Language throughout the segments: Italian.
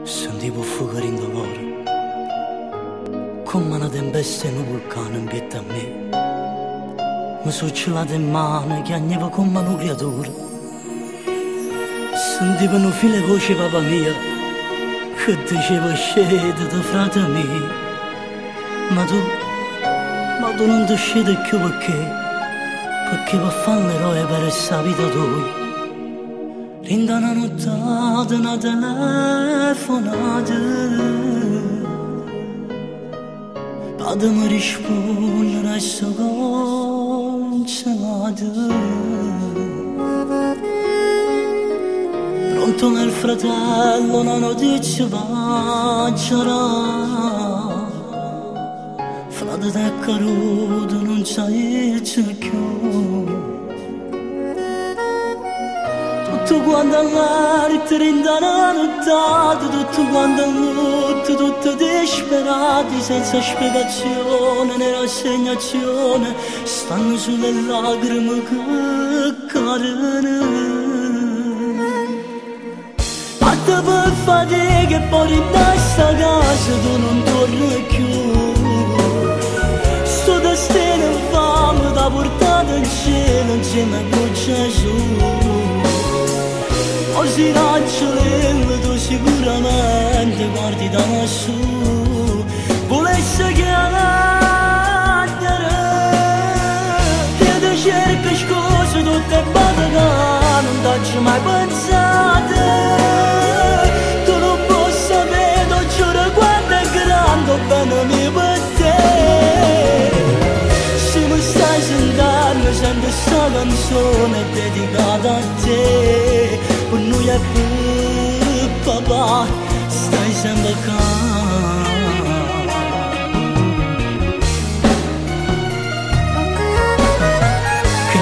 Sentivo fuoco in dolore, come una tempesta in un vulcano in pietà a me. Mi sono celata in mano, chiagneva come una creatura. Sentivo un filo voce papà mia, che diceva scendete frate mio. Ma tu non ti scedi più perché per fare l'eroe per questa vita tua. Rinda una nottata, una telefonata, per mi rispondere a questo consolato. Pronto nel fratello, una notizia paggerà. Frate te caduto, non sai più. Tutto quanto all'arte rindano nottato, tutto quanto a lutto, tutti disperati, senza spiegazione né rassegnazione, stanno sulle lacrime che cadono. Parte per fatica e poi in questa casa tu non torni più. Sto destino infame t'ha portato in cielo insieme a Gesù. Oggi raggio tu sicuramente guardi da lassù. Volessi chiamare, io ti cerco scuse tutte batte che non t'ho mai pensate. Tu non puoi sapere, ti giuro quanto è grande bene mio per te. Se mi stai sentendo, sento sta canzone dedicata a te. Per noi è per papà, stai sempre qua. Che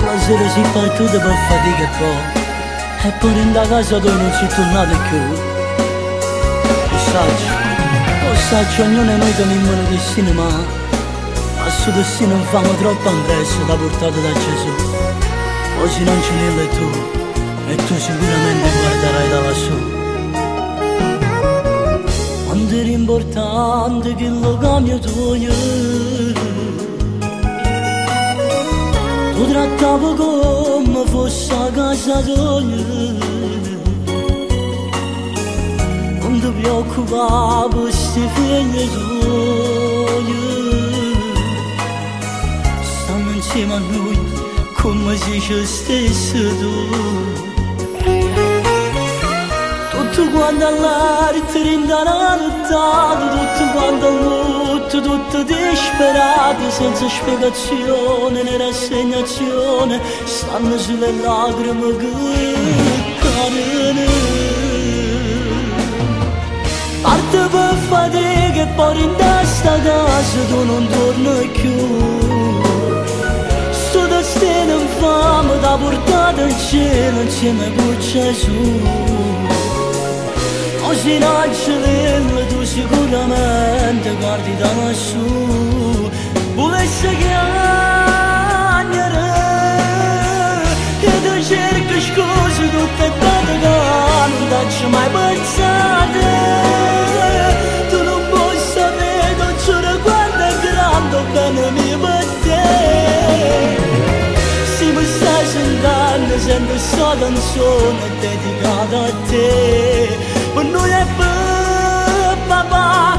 la sera si fa tutto per fatica e poi. E poi in da casa tu non si tornate più. Lo saggio, ognuno di noi teniamo un destino, ma a suo destino non famo troppo ampresso da portato da Gesù. Oggi non ce n'è tu, e tu sicuramente guarderai da lassù. Quanto era importante che lo cambio tuo, tu trattavi come fosse a casa tua. Non ti preoccupavi per sti figli tuoi, stanno insieme a noi come se ci stessi tu. Tutto quanto all'arte rindano nottato, tutto quanto a lutto, tutti disperati, senza spiegazione né rassegnazione, stanno sulle lacrime che cadono. Parte per fatica e poi in questa casa tu non torni più. Sto destino infame t'ha portato in cielo insieme a Gesù. Oggi in angelo tu sicuramente guardi da lassù. Volessi chiamare, io ti cerco scuse tutte batte che non t'ho mai pensate. Tu non puoi sapere, non giuro quanto è grande bene mio per te. Se mi stai sentendo, sento questa canzone dedicata a te. Per noi è per papà,